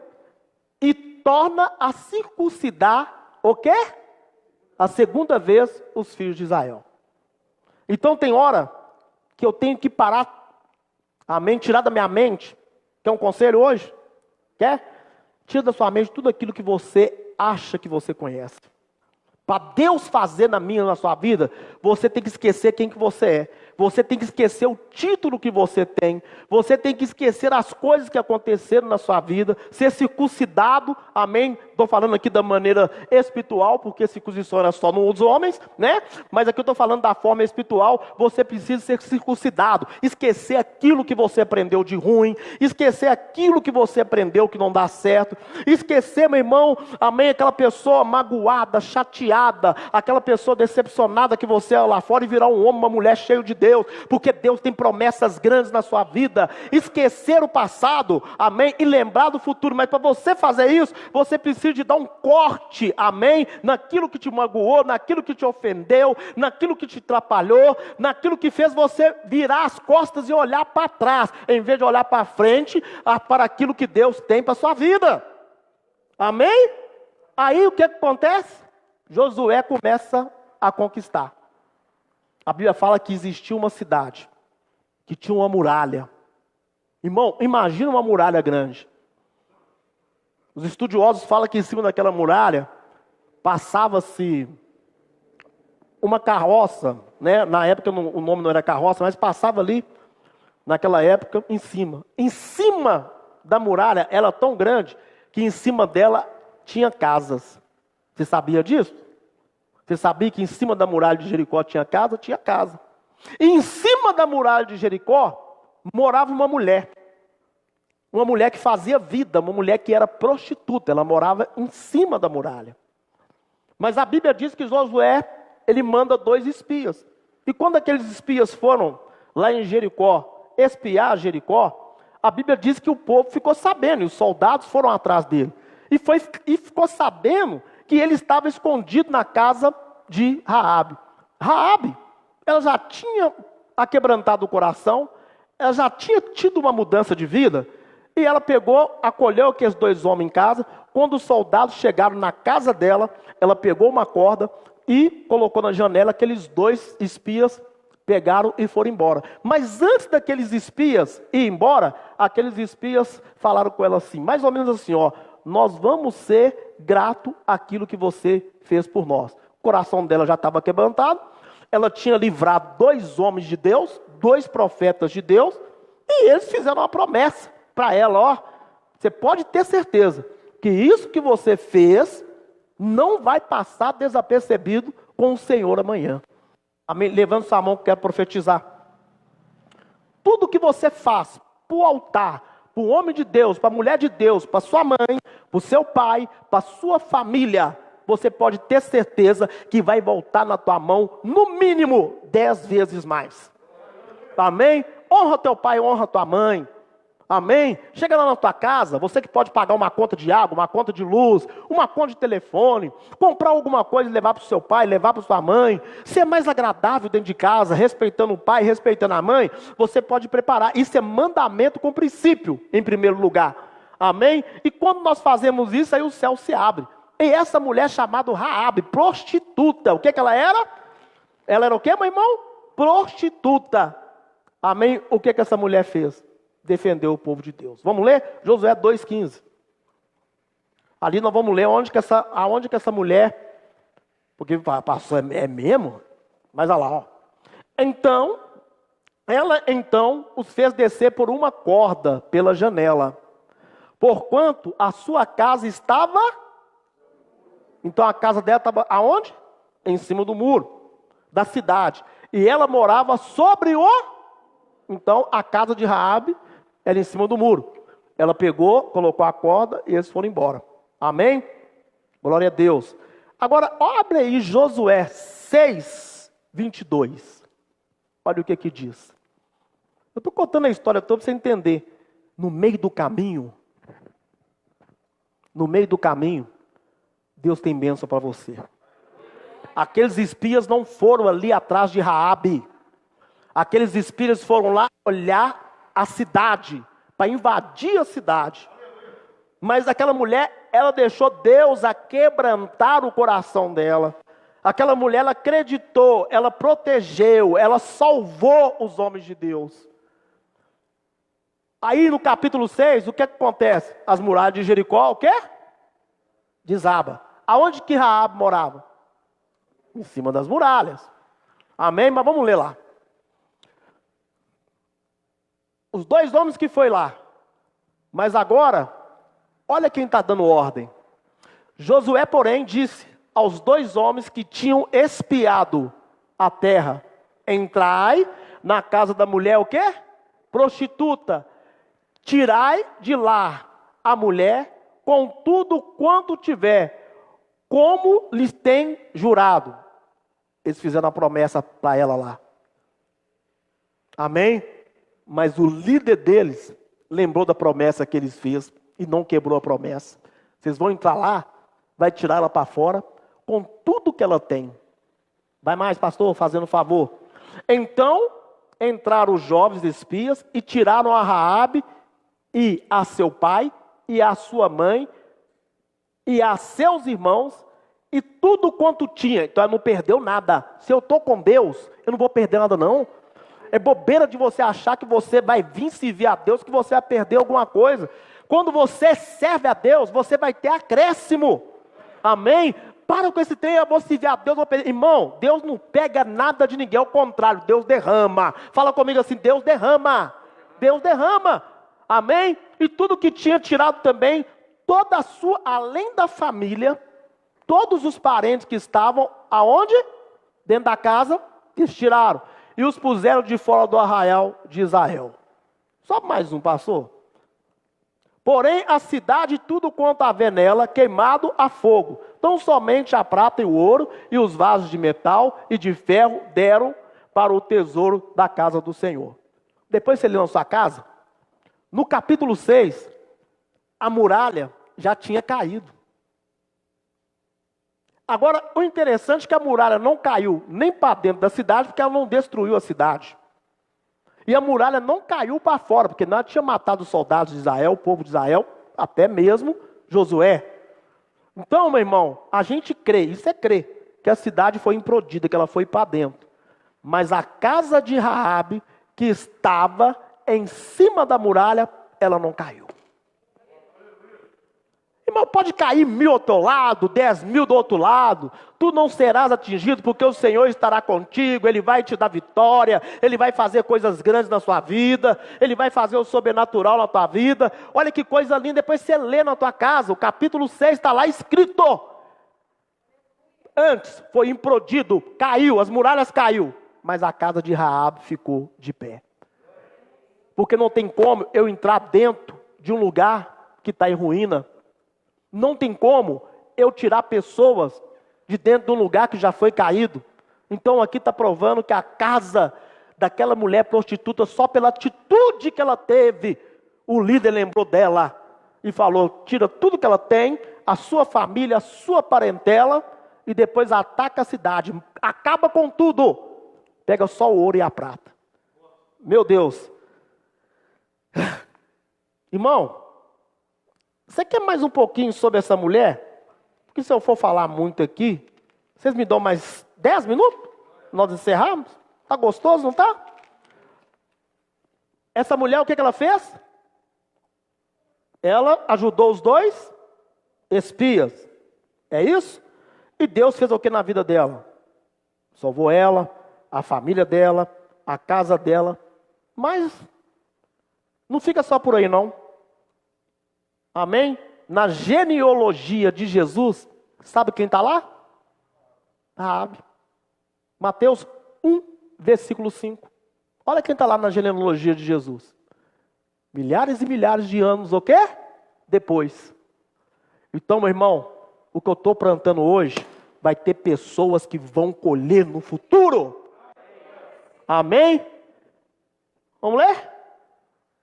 e torna a circuncidar o quê? A segunda vez os filhos de Israel. Então tem hora que eu tenho que parar, amém, tirar da minha mente. Quer um conselho hoje? Quer? Tira da sua mente tudo aquilo que você acha que você conhece. Para Deus fazer na minha, na sua vida, você tem que esquecer quem que você é. Você tem que esquecer o título que você tem. Você tem que esquecer as coisas que aconteceram na sua vida. Ser circuncidado, amém? Estou falando aqui da maneira espiritual, porque circuncisão era só nos homens, né? Mas aqui eu estou falando da forma espiritual. Você precisa ser circuncidado. Esquecer aquilo que você aprendeu de ruim. Esquecer aquilo que você aprendeu que não dá certo. Esquecer, meu irmão, amém? Aquela pessoa magoada, chateada, aquela pessoa decepcionada que você é lá fora e virar um homem, uma mulher cheio de Deus, porque Deus tem promessas grandes na sua vida. Esquecer o passado, amém, e lembrar do futuro. Mas para você fazer isso, você precisa de dar um corte, amém, naquilo que te magoou, naquilo que te ofendeu, naquilo que te atrapalhou, naquilo que fez você virar as costas e olhar para trás, em vez de olhar para frente, para aquilo que Deus tem para sua vida. Amém? Aí o que acontece? Josué começa a conquistar. A Bíblia fala que existia uma cidade que tinha uma muralha. Irmão, imagina uma muralha grande. Os estudiosos falam que em cima daquela muralha passava-se uma carroça, né? Na época o nome não era carroça, mas passava ali, naquela época, em cima. Em cima da muralha, ela tão grande que em cima dela tinha casas. Você sabia disso? Você sabia que em cima da muralha de Jericó tinha casa? Tinha casa. E em cima da muralha de Jericó morava uma mulher. Uma mulher que fazia vida, uma mulher que era prostituta. Ela morava em cima da muralha. Mas a Bíblia diz que Josué, ele manda 2 espias. E quando aqueles espias foram lá em Jericó, espiar Jericó, a Bíblia diz que o povo ficou sabendo, e os soldados foram atrás dele. E ficou sabendo que ele estava escondido na casa de Raabe. Raabe, ela já tinha aquebrantado o coração, ela já tinha tido uma mudança de vida, e ela pegou, acolheu aqueles 2 homens em casa. Quando os soldados chegaram na casa dela, ela pegou uma corda e colocou na janela. Aqueles 2 espias pegaram e foram embora. Mas antes daqueles espias ir embora, aqueles espias falaram com ela assim, mais ou menos assim, ó: nós vamos ser grato àquilo que você fez por nós. O coração dela já estava quebrantado. Ela tinha livrado 2 homens de Deus, 2 profetas de Deus, e eles fizeram uma promessa para ela, ó: você pode ter certeza que isso que você fez não vai passar desapercebido com o Senhor amanhã. Amém? Levanta sua mão que eu quero profetizar. Tudo que você faz para o altar, para o homem de Deus, para a mulher de Deus, para sua mãe, para o seu pai, para a sua família, você pode ter certeza que vai voltar na tua mão, no mínimo, 10 vezes mais. Amém? Honra teu pai, honra tua mãe. Amém? Chega lá na tua casa, você que pode pagar uma conta de água, uma conta de luz, uma conta de telefone, comprar alguma coisa e levar para o seu pai, levar para sua mãe, ser mais agradável dentro de casa, respeitando o pai, respeitando a mãe, você pode preparar. Isso é mandamento com princípio, em primeiro lugar. Amém? E quando nós fazemos isso, aí o céu se abre. E essa mulher chamada Raabe, prostituta, o que ela era? Ela era o que, meu irmão? Prostituta. Amém? O que essa mulher fez? Defendeu o povo de Deus. Vamos ler? Josué 2,15. Ali nós vamos ler aonde que essa mulher, porque passou, é mesmo? Mas olha lá, ó. Então, ela os fez descer por uma corda pela janela, porquanto a sua casa estava, então a casa dela estava aonde? Em cima do muro da cidade. E ela morava sobre então a casa de Raabe era em cima do muro. Ela pegou, colocou a corda e eles foram embora. Amém? Glória a Deus. Agora, abre aí Josué 6, 22. Olha o que diz. Eu estou contando a história toda para você entender. No meio do caminho, Deus tem bênção para você. Aqueles espias não foram ali atrás de Raabe. Aqueles espias foram lá olhar a cidade, para invadir a cidade. Mas aquela mulher, ela deixou Deus aquebrantar o coração dela. Aquela mulher, ela acreditou, ela protegeu, ela salvou os homens de Deus. Aí no capítulo 6, o que acontece? As muralhas de Jericó, o quê? Desaba. Aonde que Raabe morava? Em cima das muralhas. Amém? Mas vamos ler lá. Os 2 homens que foi lá. Mas agora, olha quem está dando ordem. Josué, porém, disse aos 2 homens que tinham espiado a terra: entrai na casa da mulher, o quê? Prostituta. Tirai de lá a mulher com tudo quanto tiver, como lhes tem jurado. Eles fizeram a promessa para ela lá. Amém? Mas o líder deles lembrou da promessa que eles fez e não quebrou a promessa. Vocês vão entrar lá, vai tirar ela para fora com tudo que ela tem. Vai mais, pastor, fazendo favor. Então entraram os jovens espias e tiraram a Raabe e a seu pai e a sua mãe e a seus irmãos e tudo quanto tinha. Então ela não perdeu nada. Se eu estou com Deus, eu não vou perder nada não. É bobeira de você achar que você vai vir servir a Deus, que você vai perder alguma coisa. Quando você serve a Deus, você vai ter acréscimo. Amém? Para com esse trem, eu vou servir a Deus, eu vou perder. Irmão, Deus não pega nada de ninguém, ao contrário, Deus derrama. Fala comigo assim, Deus derrama. Deus derrama. Amém? E tudo que tinha tirado também, toda a sua, além da família, todos os parentes que estavam, aonde? Dentro da casa, eles tiraram. E os puseram de fora do arraial de Israel. Só mais um passou. Porém, a cidade, tudo quanto havia nela, queimado a fogo. Então, somente a prata e o ouro, e os vasos de metal e de ferro, deram para o tesouro da casa do Senhor. Depois você lê na sua casa, no capítulo 6, a muralha já tinha caído. Agora, o interessante é que a muralha não caiu nem para dentro da cidade, porque ela não destruiu a cidade. E a muralha não caiu para fora, porque não tinha matado os soldados de Israel, o povo de Israel, até mesmo Josué. Então, meu irmão, a gente crê, isso é crer, que a cidade foi implodida, que ela foi para dentro. Mas a casa de Raabe, que estava em cima da muralha, ela não caiu. Irmão, pode cair 1000 ao teu lado, 10.000 do outro lado, tu não serás atingido, porque o Senhor estará contigo, Ele vai te dar vitória, Ele vai fazer coisas grandes na sua vida, Ele vai fazer o sobrenatural na tua vida. Olha que coisa linda, depois você lê na tua casa, o capítulo 6 está lá escrito. Antes foi implodido, caiu, as muralhas caiu, mas a casa de Raabe ficou de pé. Porque não tem como eu entrar dentro de um lugar que está em ruína. Não tem como eu tirar pessoas de dentro de um lugar que já foi caído. Então aqui está provando que a casa daquela mulher prostituta, só pela atitude que ela teve, o líder lembrou dela e falou: tira tudo que ela tem, a sua família, a sua parentela, e depois ataca a cidade, acaba com tudo, pega só o ouro e a prata. Meu Deus. Irmão, você quer mais um pouquinho sobre essa mulher? Porque se eu for falar muito aqui, vocês me dão mais 10 minutos? Nós encerramos? Tá gostoso, não tá? Essa mulher, o que ela fez? Ela ajudou os dois espias. É isso? E Deus fez o que na vida dela? Salvou ela, a família dela, a casa dela. Mas não fica só por aí, não. Amém? Na genealogia de Jesus, sabe quem está lá? Raabe. Mateus 1, versículo 5. Olha quem está lá na genealogia de Jesus. Milhares e milhares de anos, o quê? Depois. Então, meu irmão, o que eu estou plantando hoje, vai ter pessoas que vão colher no futuro. Amém? Vamos ler?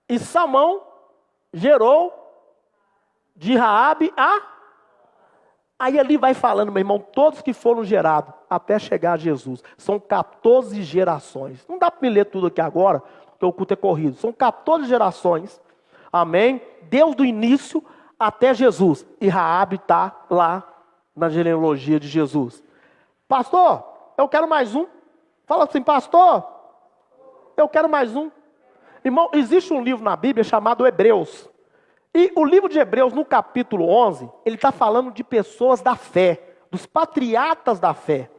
E Salmão gerou de Raabe a... Aí ali vai falando, meu irmão, todos que foram gerados até chegar a Jesus. São 14 gerações. Não dá para me ler tudo aqui agora, porque o culto é corrido. São 14 gerações. Amém? Desde o início até Jesus. E Raabe está lá na genealogia de Jesus. Pastor, eu quero mais um. Fala assim, pastor, eu quero mais um. Irmão, existe um livro na Bíblia chamado Hebreus. E o livro de Hebreus, no capítulo 11, ele está falando de pessoas da fé, dos patriarcas da fé.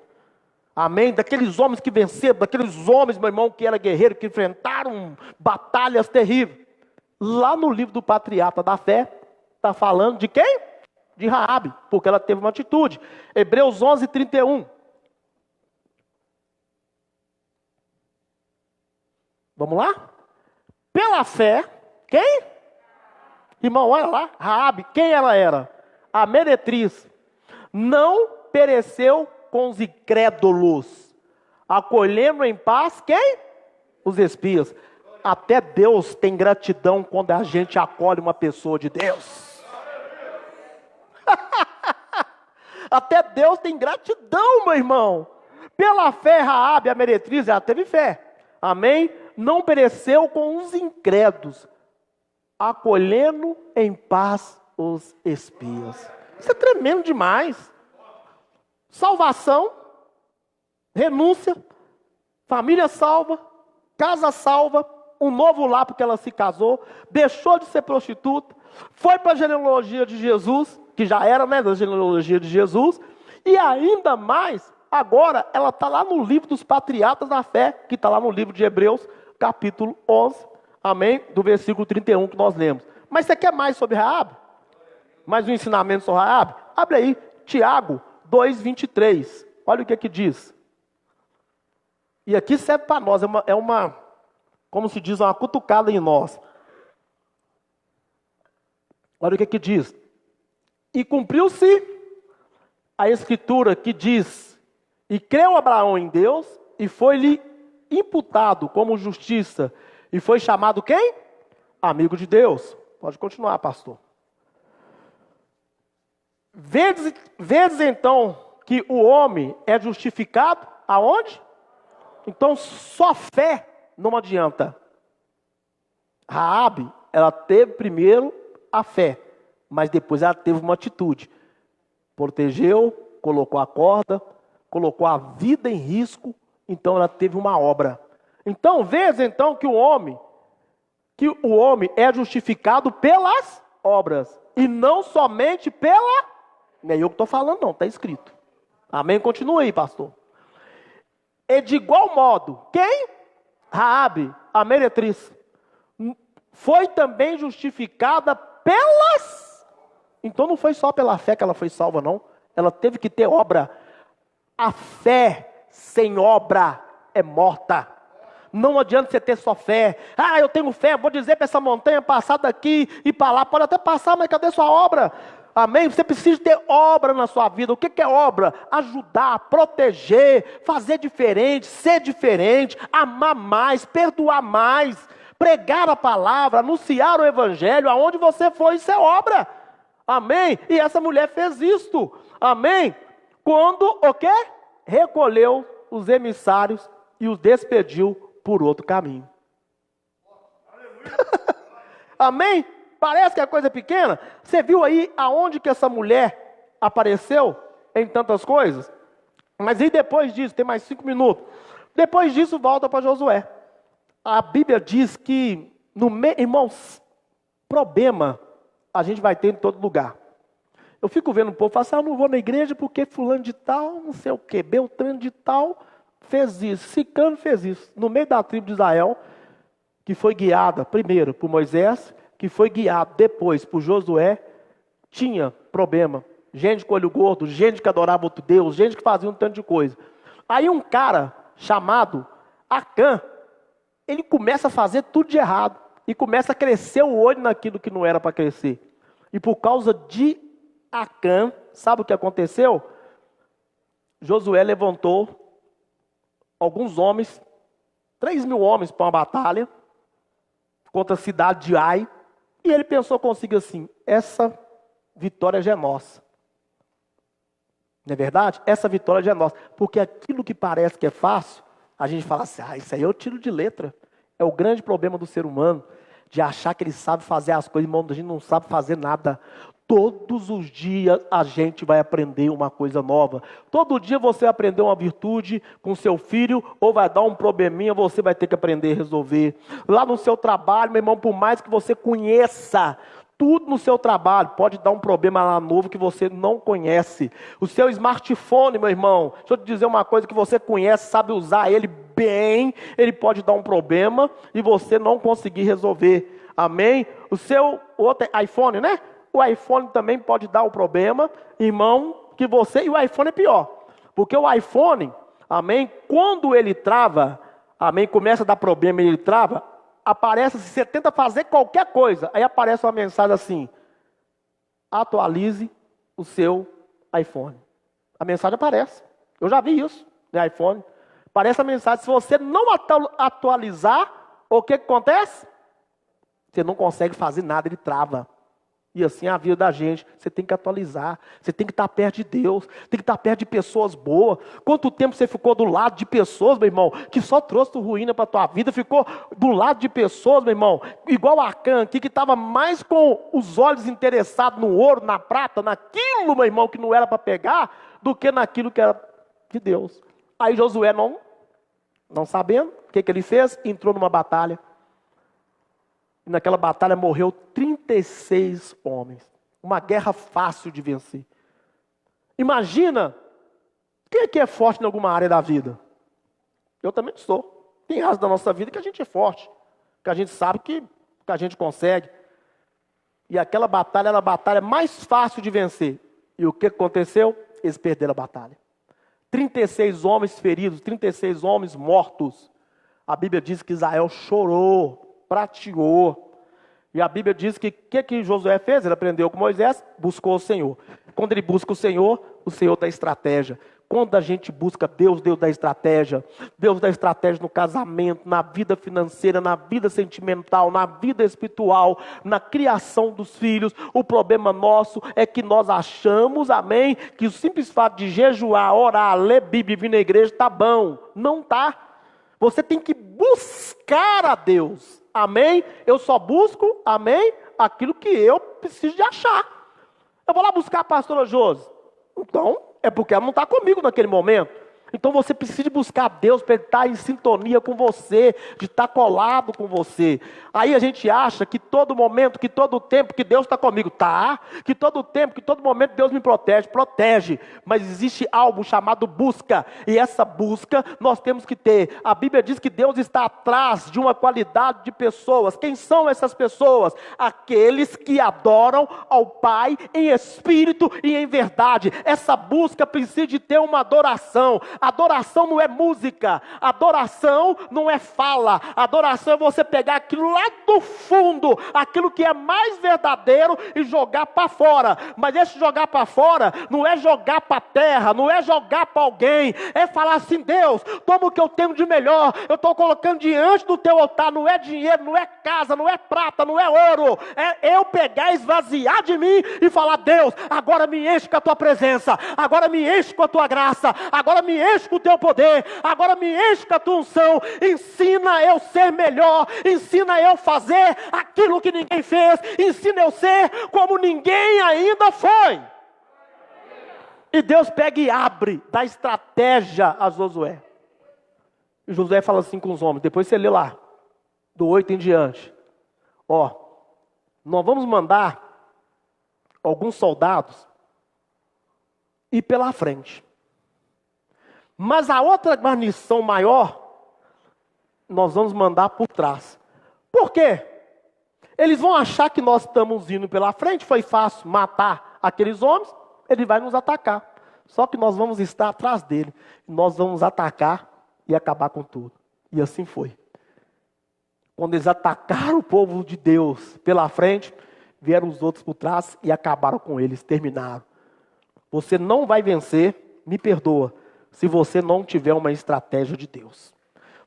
Amém? Daqueles homens que venceram, daqueles homens, meu irmão, que eram guerreiros, que enfrentaram batalhas terríveis. Lá no livro do patriarca da fé, está falando de quem? De Raabe, porque ela teve uma atitude. Hebreus 11, 31. Vamos lá? Pela fé, quem? Irmão, olha lá, Raabe, quem ela era? A meretriz. Não pereceu com os incrédulos, acolhendo em paz, quem? Os espias. Até Deus tem gratidão quando a gente acolhe uma pessoa de Deus. Até Deus tem gratidão, meu irmão. Pela fé, Raabe, a meretriz, ela teve fé. Amém? Não pereceu com os incrédulos, acolhendo em paz os espias. Isso é tremendo demais. Salvação, renúncia, família salva, casa salva, um novo lar porque ela se casou, deixou de ser prostituta, foi para a genealogia de Jesus, que já era, né, da genealogia de Jesus, e ainda mais, agora ela está lá no livro dos patriarcas da fé, que está lá no livro de Hebreus, capítulo 11, amém? Do versículo 31 que nós lemos. Mas você quer mais sobre Raabe? Mais um ensinamento sobre Raabe? Abre aí, Tiago 2:23. Olha o que diz. E aqui serve para nós, é uma, como se diz, uma cutucada em nós. Olha o que diz. E cumpriu-se a escritura que diz, e creu Abraão em Deus, e foi-lhe imputado como justiça, e foi chamado quem? Amigo de Deus. Pode continuar, pastor. Vedes então que o homem é justificado aonde? Então só fé não adianta. Raabe, ela teve primeiro a fé, mas depois ela teve uma atitude. Protegeu, colocou a corda, colocou a vida em risco, então ela teve uma obra. Então veja então que o homem é justificado pelas obras e não somente pela... Não é eu que estou falando não, está escrito. Amém? Continua aí, pastor. E de igual modo, quem? Raabe, a meretriz, foi também justificada pelas... Então não foi só pela fé que ela foi salva, não. Ela teve que ter obra. A fé sem obra é morta. Não adianta você ter só fé. Eu tenho fé, vou dizer para essa montanha passar daqui e para lá. Pode até passar, mas cadê sua obra? Amém? Você precisa ter obra na sua vida. O que é obra? Ajudar, proteger, fazer diferente, ser diferente, amar mais, perdoar mais, pregar a palavra, anunciar o evangelho, aonde você for, isso é obra. Amém? E essa mulher fez isto. Amém? Quando, o quê? Recolheu os emissários e os despediu por outro caminho. Amém? Parece que a coisa é pequena. Você viu aí aonde que essa mulher apareceu em tantas coisas? Mas e depois disso, tem mais 5 minutos. Depois disso, volta para Josué. A Bíblia diz que, irmãos, problema a gente vai ter em todo lugar. Eu fico vendo o povo falar assim, eu não vou na igreja porque fulano de tal, não sei o quê, Beltrano de tal, fez isso, Cicano fez isso. No meio da tribo de Israel, que foi guiada primeiro por Moisés, que foi guiado depois por Josué, tinha problema. Gente com olho gordo, gente que adorava outro Deus, gente que fazia um tanto de coisa. Aí um cara chamado Acã, ele começa a fazer tudo de errado. E começa a crescer o olho naquilo que não era para crescer. E por causa de Acã, sabe o que aconteceu? Josué levantou alguns homens, 3.000 homens para uma batalha, contra a cidade de Ai. E ele pensou consigo assim, essa vitória já é nossa. Não é verdade? Essa vitória já é nossa. Porque aquilo que parece que é fácil, a gente fala assim, isso aí eu tiro de letra. É o grande problema do ser humano, de achar que ele sabe fazer as coisas, irmão, a gente não sabe fazer nada. Todos os dias a gente vai aprender uma coisa nova. Todo dia você vai aprender uma virtude com seu filho, ou vai dar um probleminha, você vai ter que aprender a resolver. Lá no seu trabalho, meu irmão, por mais que você conheça tudo no seu trabalho, pode dar um problema lá novo que você não conhece. O seu smartphone, meu irmão, deixa eu te dizer uma coisa que você conhece, sabe usar ele bem, ele pode dar um problema e você não conseguir resolver. Amém? O seu outro iPhone, né? O iPhone também pode dar um problema, irmão, que você... E o iPhone é pior. Porque o iPhone, amém, quando ele trava, amém, começa a dar problema e ele trava, aparece, se você tenta fazer qualquer coisa, aí aparece uma mensagem assim, atualize o seu iPhone. A mensagem aparece. Eu já vi isso no iPhone. Aparece a mensagem, se você não atualizar, o que acontece? Você não consegue fazer nada, ele trava. E assim é a vida da gente. Você tem que atualizar. Você tem que estar perto de Deus. Tem que estar perto de pessoas boas. Quanto tempo você ficou do lado de pessoas, meu irmão, que só trouxe ruína para a tua vida? Ficou do lado de pessoas, meu irmão, igual a Acã aqui, que estava mais com os olhos interessados no ouro, na prata, naquilo, meu irmão, que não era para pegar, do que naquilo que era de Deus. Aí Josué, não sabendo, o que ele fez? Entrou numa batalha. E naquela batalha morreu 36 homens. Uma guerra fácil de vencer. Imagina, quem aqui é forte em alguma área da vida? Eu também sou. Tem áreas da nossa vida que a gente é forte. Que a gente sabe que a gente consegue. E aquela batalha era a batalha mais fácil de vencer. E o que aconteceu? Eles perderam a batalha. 36 homens feridos, 36 homens mortos. A Bíblia diz que Israel chorou, prateou. E a Bíblia diz que o que Josué fez? Ele aprendeu com Moisés, buscou o Senhor. Quando ele busca o Senhor dá estratégia. Quando a gente busca Deus, Deus dá estratégia. Deus dá estratégia no casamento, na vida financeira, na vida sentimental, na vida espiritual, na criação dos filhos. O problema nosso é que nós achamos, amém, que o simples fato de jejuar, orar, ler Bíblia e vir na igreja está bom. Não está. Você tem que buscar a Deus. Amém? Eu só busco, amém, aquilo que eu preciso de achar. Eu vou lá buscar a pastora Josi. Então, é porque ela não está comigo naquele momento. Então você precisa buscar Deus para Ele estar em sintonia com você, de estar colado com você. Aí a gente acha que todo momento, que todo tempo, que Deus está comigo. Tá, que todo tempo, que todo momento Deus me protege. Protege, mas existe algo chamado busca. E essa busca nós temos que ter. A Bíblia diz que Deus está atrás de uma qualidade de pessoas. Quem são essas pessoas? Aqueles que adoram ao Pai em espírito e em verdade. Essa busca precisa de ter uma adoração. Adoração não é música, adoração não é fala, adoração é você pegar aquilo lá do fundo, aquilo que é mais verdadeiro e jogar para fora. Mas esse jogar para fora não é jogar para a terra, não é jogar para alguém, é falar assim: Deus, toma o que eu tenho de melhor, eu estou colocando diante do teu altar. Não é dinheiro, não é casa, não é prata, não é ouro, é eu pegar, esvaziar de mim e falar: Deus, agora me enche com a tua presença, agora me enche com a tua graça, agora me enche com o teu poder, agora me enche com a tua unção. Ensina eu ser melhor, ensina eu fazer aquilo que ninguém fez, ensina eu ser como ninguém ainda foi. E Deus pega e abre, dá estratégia a Josué. E Josué fala assim com os homens, depois você lê lá, do 8 em diante: ó, nós vamos mandar alguns soldados ir pela frente, mas a outra guarnição maior nós vamos mandar por trás. Por quê? Eles vão achar que nós estamos indo pela frente, foi fácil matar aqueles homens, ele vai nos atacar. Só que nós vamos estar atrás dele, nós vamos atacar e acabar com tudo. E assim foi. Quando eles atacaram o povo de Deus pela frente, vieram os outros por trás e acabaram com eles, terminaram. Você não vai vencer, me perdoa, se você não tiver uma estratégia de Deus.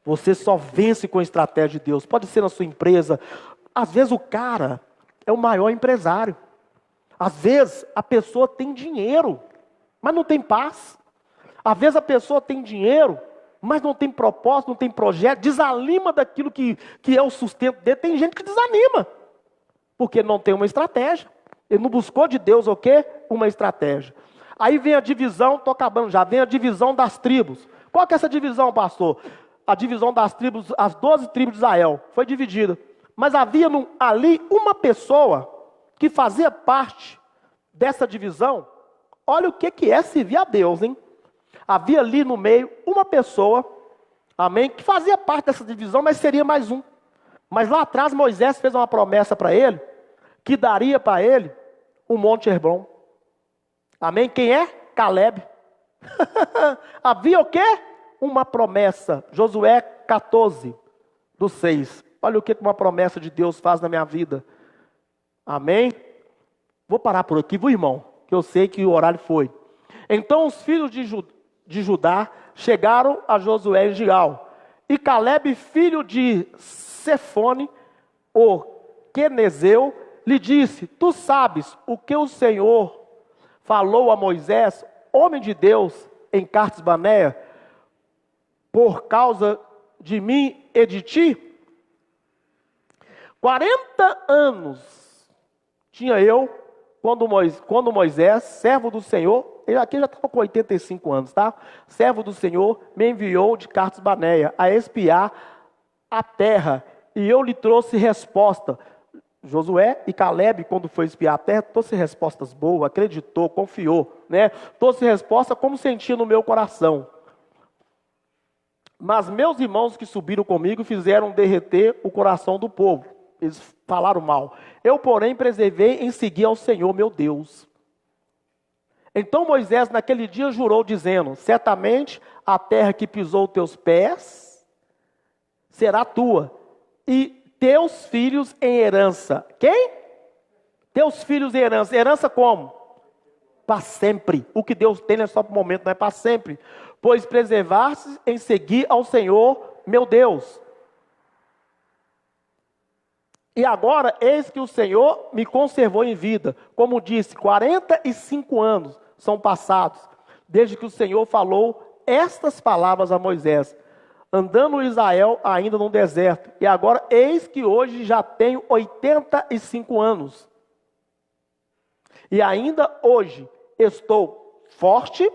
Você só vence com a estratégia de Deus. Pode ser na sua empresa. Às vezes o cara é o maior empresário. Às vezes a pessoa tem dinheiro, mas não tem paz. Às vezes a pessoa tem dinheiro, mas não tem propósito, não tem projeto, desanima daquilo que é o sustento dele. Tem gente que desanima, porque não tem uma estratégia. Ele não buscou de Deus o quê? Uma estratégia. Aí vem a divisão, estou acabando já, vem a divisão das tribos. Qual que é essa divisão, pastor? A divisão das tribos, as 12 tribos de Israel, foi dividida. Mas havia ali uma pessoa que fazia parte dessa divisão. Olha o que é servir a Deus, hein? Havia ali no meio uma pessoa, amém, que fazia parte dessa divisão, mas seria mais um. Mas lá atrás Moisés fez uma promessa para ele, que daria para ele o Monte Hermon. Amém? Quem é? Caleb. Havia o quê? Uma promessa. Josué 14, do 6. Olha o que uma promessa de Deus faz na minha vida. Amém? Vou parar por aqui, viu, irmão? Que eu sei que o horário foi. Então os filhos de Judá chegaram a Josué em Gilgal. E Caleb, filho de Sefone, o quenezeu, lhe disse: tu sabes o que o Senhor falou a Moisés, homem de Deus, em Cades Barneia, por causa de mim e de ti? 40 anos tinha eu, quando Moisés, servo do Senhor, ele aqui já estava com 85 anos, tá? Servo do Senhor, me enviou de Cades Barneia a espiar a terra, e eu lhe trouxe resposta. Josué e Caleb, quando foi espiar a terra, trouxe respostas boas, acreditou, confiou, né? Trouxe resposta como sentia no meu coração. Mas meus irmãos que subiram comigo fizeram derreter o coração do povo. Eles falaram mal. Eu, porém, preservei em seguir ao Senhor, meu Deus. Então Moisés, naquele dia, jurou, dizendo: certamente a terra que pisou teus pés será tua, e teus filhos em herança. Quem? Teus filhos em herança. Herança como? Para sempre. O que Deus tem não é só para o momento, não é para sempre. Pois preservaste em seguir ao Senhor, meu Deus. E agora, eis que o Senhor me conservou em vida. Como disse, 45 anos são passados, desde que o Senhor falou estas palavras a Moisés, andando Israel ainda no deserto. E agora, eis que hoje já tenho 85 anos. E ainda hoje estou forte,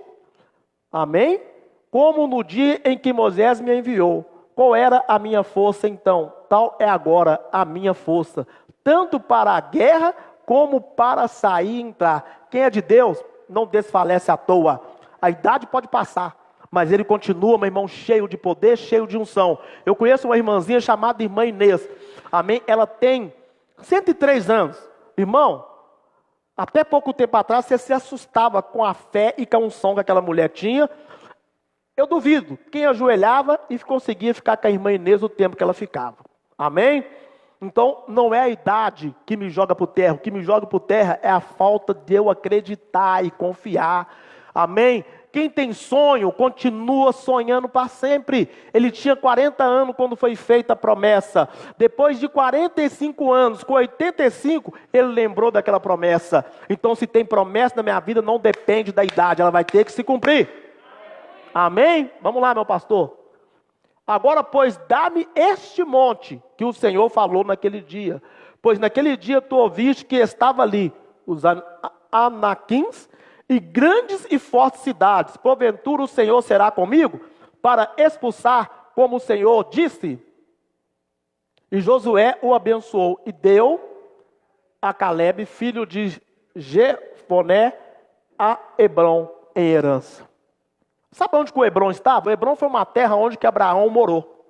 amém? Como no dia em que Moisés me enviou. Qual era a minha força então? Tal é agora a minha força, tanto para a guerra como para sair e entrar. Quem é de Deus não desfalece à toa. A idade pode passar, mas ele continua, meu irmão, cheio de poder, cheio de unção. Eu conheço uma irmãzinha chamada irmã Inês, amém? Ela tem 103 anos. Irmão, até pouco tempo atrás você se assustava com a fé e com a unção que aquela mulher tinha. Eu duvido quem ajoelhava e conseguia ficar com a irmã Inês o tempo que ela ficava. Amém? Então, não é a idade que me joga por terra. O que me joga por terra é a falta de eu acreditar e confiar. Amém? Quem tem sonho, continua sonhando para sempre. Ele tinha 40 anos quando foi feita a promessa. Depois de 45 anos, com 85, ele lembrou daquela promessa. Então, se tem promessa na minha vida, não depende da idade. Ela vai ter que se cumprir. Amém? Vamos lá, meu pastor. Agora, pois, dá-me este monte que o Senhor falou naquele dia. Pois naquele dia tu ouviste que estava ali os Anaquins e grandes e fortes cidades. Porventura o Senhor será comigo para expulsar, como o Senhor disse. E Josué o abençoou e deu a Calebe, filho de Jefoné, a Hebrom em herança. Sabe onde que o Hebrom estava? O Hebrom foi uma terra onde que Abraão morou.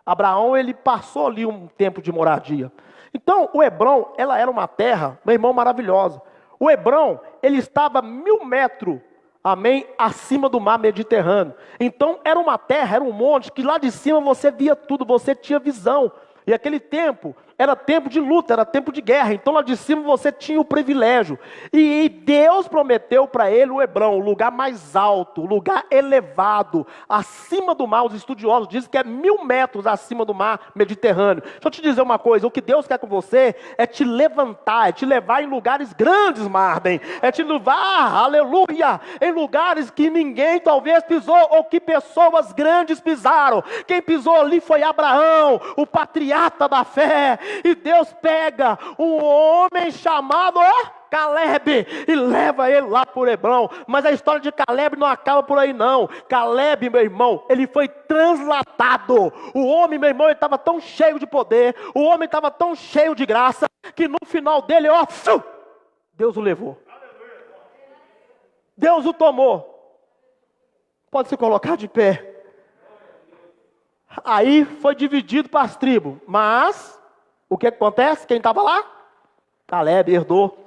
Abraão, ele passou ali um tempo de moradia. Então, o Hebrom, ela era uma terra, meu irmão, maravilhosa. O Hebrom, ele estava 1.000 metros, amém, acima do mar Mediterrâneo. Então, era uma terra, era um monte, que lá de cima você via tudo, você tinha visão. E aquele tempo, era tempo de luta, era tempo de guerra. Então lá de cima você tinha o privilégio. E Deus prometeu para ele o Hebrom, o lugar mais alto, o lugar elevado, acima do mar. Os estudiosos dizem que é 1.000 metros acima do mar Mediterrâneo. Deixa eu te dizer uma coisa, o que Deus quer com você é te levantar, é te levar em lugares grandes, Marden. É te levar, aleluia, em lugares que ninguém talvez pisou, ou que pessoas grandes pisaram. Quem pisou ali foi Abraão, o patriarca da fé. E Deus pega um homem chamado Calebe e leva ele lá por Hebrom. Mas a história de Calebe não acaba por aí não. Calebe, meu irmão, ele foi translatado. O homem, meu irmão, ele estava tão cheio de poder, o homem estava tão cheio de graça, que no final dele, Deus o levou. Deus o tomou. Pode se colocar de pé. Aí foi dividido para as tribos. Mas, o que acontece? Quem estava lá? Calebe herdou.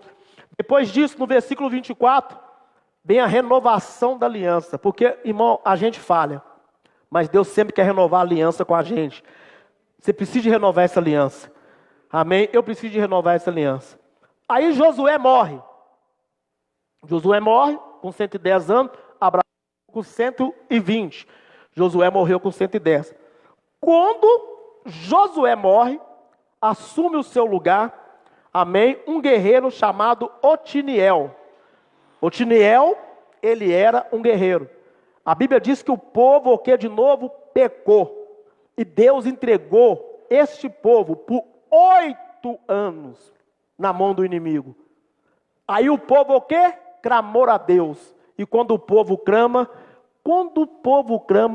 Depois disso, no versículo 24, vem a renovação da aliança. Porque, irmão, a gente falha. Mas Deus sempre quer renovar a aliança com a gente. Você precisa de renovar essa aliança. Amém? Eu preciso de renovar essa aliança. Aí Josué morre. Josué morre com 110 anos. Abraão com 120. Josué morreu com 110. Quando Josué morre, assume o seu lugar, amém, um guerreiro chamado Otiniel. Otiniel, ele era um guerreiro. A Bíblia diz que o povo, o que de novo, pecou. E Deus entregou este povo por 8 anos na mão do inimigo. Aí o povo o que? Clamou a Deus. E quando o povo clama,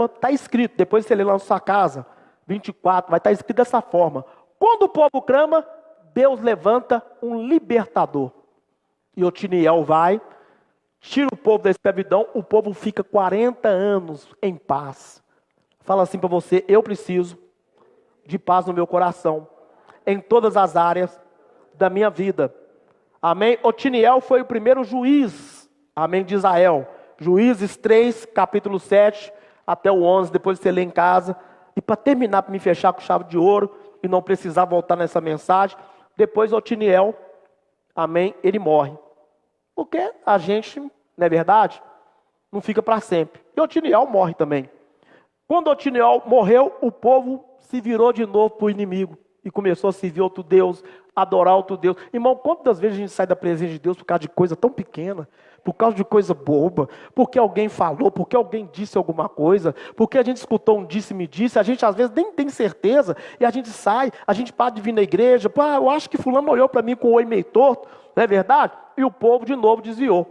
está escrito, depois você lê lá na sua casa, 24, vai estar escrito dessa forma. Quando o povo clama, Deus levanta um libertador. E Otiniel vai, tira o povo da escravidão, o povo fica 40 anos em paz. Fala assim para você, eu preciso de paz no meu coração, em todas as áreas da minha vida. Amém? Otiniel foi o primeiro juiz, amém, de Israel. Juízes 3, capítulo 7, até o 11, depois você lê em casa. E para terminar, para me fechar com chave de ouro, e não precisar voltar nessa mensagem, depois Otiniel, amém, ele morre. Porque a gente, não é verdade? Não fica para sempre. E Otiniel morre também. Quando Otiniel morreu, o povo se virou de novo para o inimigo. E começou a servir outro Deus, adorar outro Deus. Irmão, quantas vezes a gente sai da presença de Deus por causa de coisa tão pequena? Por causa de coisa boba, porque alguém falou, porque alguém disse alguma coisa, porque a gente escutou um disse-me-disse, a gente às vezes nem tem certeza, e a gente sai, a gente para de vir na igreja, pô, eu acho que fulano olhou para mim com o olho meio torto, não é verdade? E o povo de novo desviou.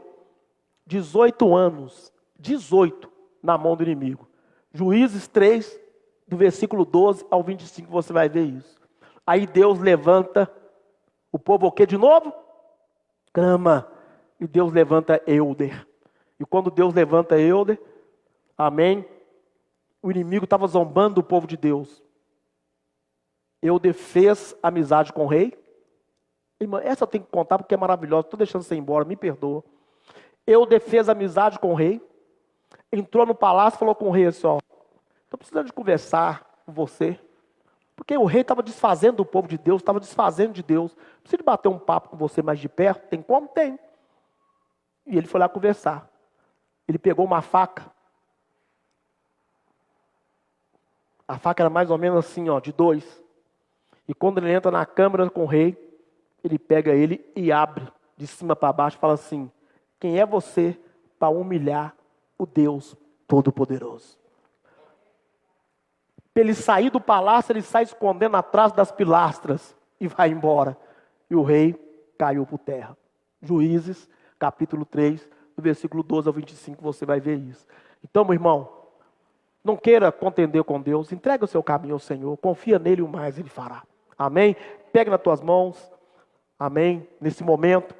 18 anos, 18 na mão do inimigo. Juízes 3, do versículo 12 ao 25, você vai ver isso. Aí Deus levanta, o povo o que de novo? Clama. E Deus levanta Euder. E quando Deus levanta Euder, amém, o inimigo estava zombando do povo de Deus. Euder fez amizade com o rei. Irmã, essa eu tenho que contar porque é maravilhosa. Estou deixando você ir embora, me perdoa. Euder fez amizade com o rei. entrou no palácio e falou com o rei assim, ó, estou precisando de conversar com você. Porque o rei estava desfazendo o povo de Deus, estava desfazendo de Deus. Preciso bater um papo com você mais de perto? Tem como? Tem. E ele foi lá conversar. Ele pegou uma faca. A faca era mais ou menos assim, ó, de 2. E quando ele entra na câmara com o rei, ele pega ele e abre de cima para baixo e fala assim, quem é você para humilhar o Deus Todo-Poderoso? Para ele sair do palácio, ele sai escondendo atrás das pilastras e vai embora. E o rei caiu por terra. Juízes, capítulo 3, do versículo 12 ao 25, você vai ver isso. Então, meu irmão, não queira contender com Deus, entrega o seu caminho ao Senhor, confia nele e o mais ele fará. Amém? Pega nas tuas mãos, amém? Nesse momento,